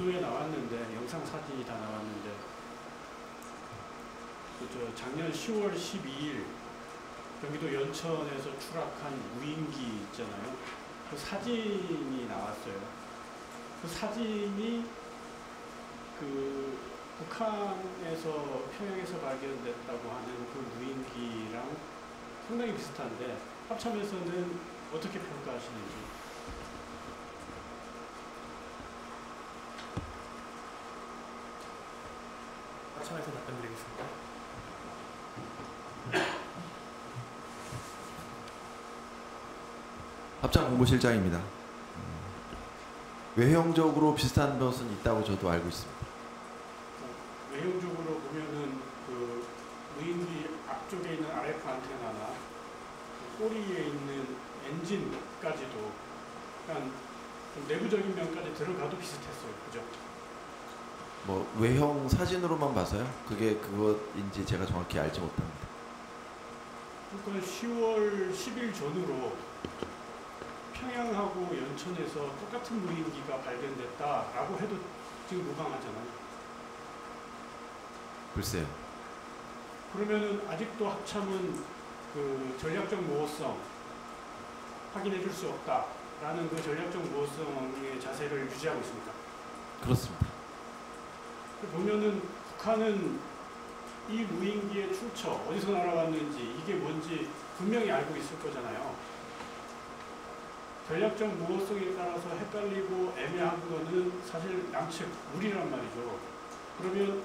보도에 나왔는데 영상 사진이 다 나왔는데 저 작년 10월 12일 경기도 연천에서 추락한 무인기 있잖아요. 그 사진이 나왔어요. 그 사진이 그 북한에서 평양에서 발견됐다고 하는 그 무인기랑 상당히 비슷한데 합참에서는 어떻게 평가하시는지? 합참에서 답변드리겠습니다. 합참 공보실장입니다. 외형적으로 비슷한 것은 있다고 저도 알고 있습니다. 외형적으로 보면은 그 무인기 앞쪽에 있는 RF 안테나나 꼬리에 있는 엔진까지도 약간 좀 내부적인 면까지 들어가도 비슷했어요. 그죠? 뭐 외형 사진으로만 봐서요. 그게 그것인지 제가 정확히 알지 못합니다. 그러니까 10월 10일 전후로 평양하고 연천에서 똑같은 무인기가 발견됐다라고 해도 지금 무방하잖아요. 글쎄요. 그러면은 아직도 합참은 그 전략적 모호성 확인해 줄 수 없다라는 그 전략적 모호성의 자세를 유지하고 있습니다. 그렇습니다. 보면은 북한은 이 무인기의 출처, 어디서 날아왔는지 이게 뭔지 분명히 알고 있을 거잖아요. 전략적 모호성에 따라서 헷갈리고 애매한 거는 사실 남측, 우리란 말이죠. 그러면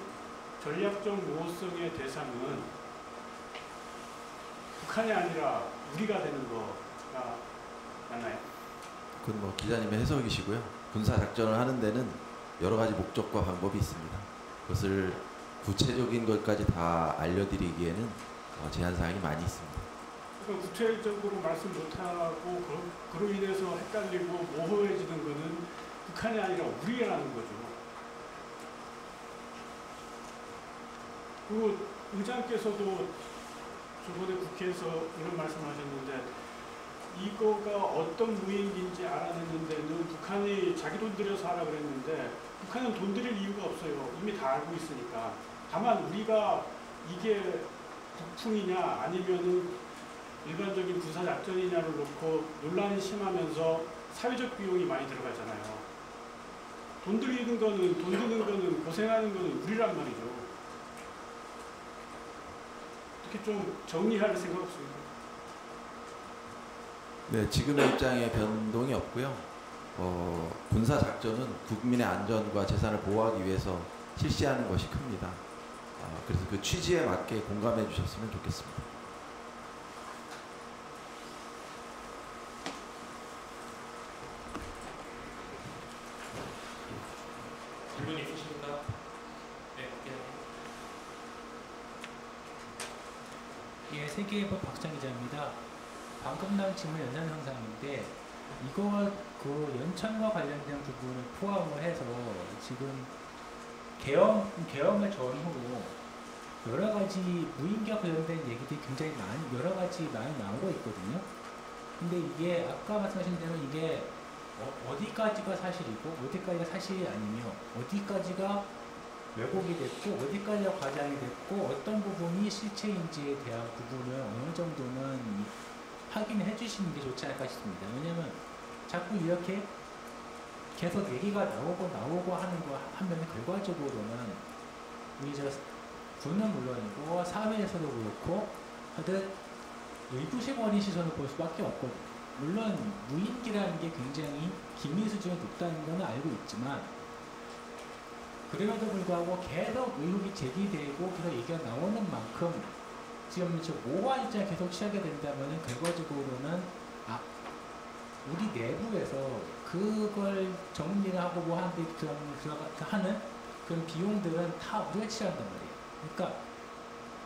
전략적 모호성의 대상은 북한이 아니라 우리가 되는 거가 맞나요? 그건 뭐 기자님의 해석이시고요. 군사작전을 하는 데는 여러 가지 목적과 방법이 있습니다. 그것을 구체적인 것까지 다 알려드리기에는 제한사항이 많이 있습니다. 그러니까 구체적으로 말씀 못하고 그로 인해서 헷갈리고 모호해지는 거는 북한이 아니라 우리라는 거죠. 그리고 의장께서도 저번에 국회에서 이런 말씀하셨는데 이거가 어떤 무인기인지 알아내는 데는 북한이 자기 돈 들여서 하라 그랬는데 북한은 돈 들일 이유가 없어요. 이미 다 알고 있으니까. 다만 우리가 이게 북풍이냐 아니면은 일반적인 군사작전이냐를 놓고 논란이 심하면서 사회적 비용이 많이 들어가잖아요. 돈 들이는 거는, 돈 드는 거는, 고생하는 거는 우리란 말이죠. 어떻게 좀 정리할 생각 없습니까? 네, 지금의 입장에 변동이 없고요. 군사작전은 국민의 안전과 재산을 보호하기 위해서 실시하는 것이 큽니다. 그래서 그 취지에 맞게 공감해 주셨으면 좋겠습니다. 질문 있으십니까? 네, 예, 세계일보 박정 기자입니다. 방금 나온 질문 연장선상인데 이거 그 연천과 관련된 부분을 포함을 해서 지금 계엄을 전후로 여러 가지 무인기와 관련된 얘기들이 굉장히 여러 가지 많이 나오고 있거든요. 근데 이게 아까 말씀하신 대로 이게 어디까지가 사실이고 어디까지가 사실이 아니며 어디까지가 왜곡이 됐고 어디까지가 과장이 됐고 어떤 부분이 실체인지에 대한 부분을 어느 정도는 확인해 주시는 게 좋지 않을까 싶습니다. 왜냐면 자꾸 이렇게 계속 얘기가 나오고 하는 거 하면 결과적으로는 우리 저 군은 물론이고 사회에서도 그렇고 하여튼 의구심어린 시선을 볼 수밖에 없거든요. 물론 무인기라는 게 굉장히 기밀 수준이 높다는 건 알고 있지만 그럼에도 불구하고 계속 의혹이 제기되고 계속 얘기가 나오는 만큼 지금 저 모호한 입장을 계속 취하게 된다면 결과적으로는 우리 내부에서 그걸 정리를 하고 뭐 하는데 하는 그런 비용들은 다 우리가 치른단 말이에요. 그러니까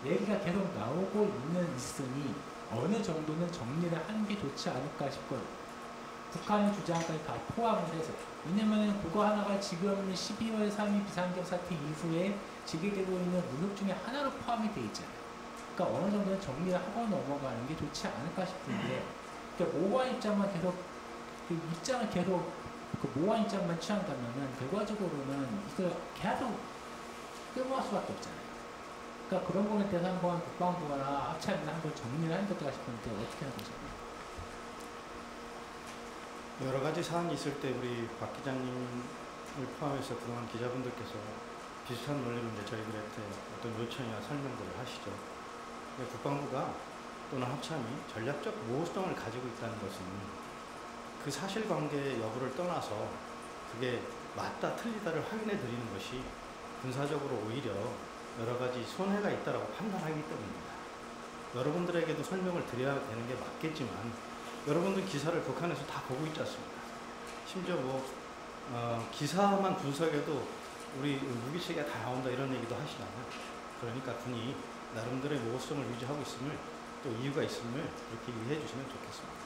얘기가 계속 나오고 있으니 어느 정도는 정리를 하는 게 좋지 않을까 싶거든요. 북한의 주장까지 다 포함을 해서. 왜냐면 그거 하나가 지금 12월 3일 비상경 사태 이후에 제기되고 있는 문역 중에 하나로 포함이 돼 있잖아요. 그러니까 어느 정도는 정리를 하고 넘어가는 게 좋지 않을까 싶은데, 그러니까 모호한 입장만 계속 그 입장을 계속 그 모호한 입장만 취한다면은 결과적으로는 이거 계속 끌고 갈 수밖에 없잖아요. 그러니까 그런 부분에 대해서 한번 국방부나 합참이나 한번 정리를 하는 게 어떨까 싶은데 어떻게 하고 계십니까? 여러 가지 사안이 있을 때 우리 박 기자님을 포함해서 그동안 기자분들께서 비슷한 논리로 이제 저희들한테 어떤 요청이나 설명들을 하시죠. 근데 국방부가 또는 합참이 전략적 모호성을 가지고 있다는 것은 그 사실관계 여부를 떠나서 그게 맞다 틀리다를 확인해 드리는 것이 군사적으로 오히려 여러 가지 손해가 있다고 판단하기 때문입니다. 여러분들에게도 설명을 드려야 되는 게 맞겠지만 여러분들 기사를 북한에서 다 보고 있지 않습니까? 심지어 기사만 분석해도 우리 무기 체계가 다 나온다 이런 얘기도 하시잖아요. 그러니까 군이 나름대로의 모호성을 유지하고 있음을 또 이유가 있음을 이렇게 이해해 주시면 좋겠습니다.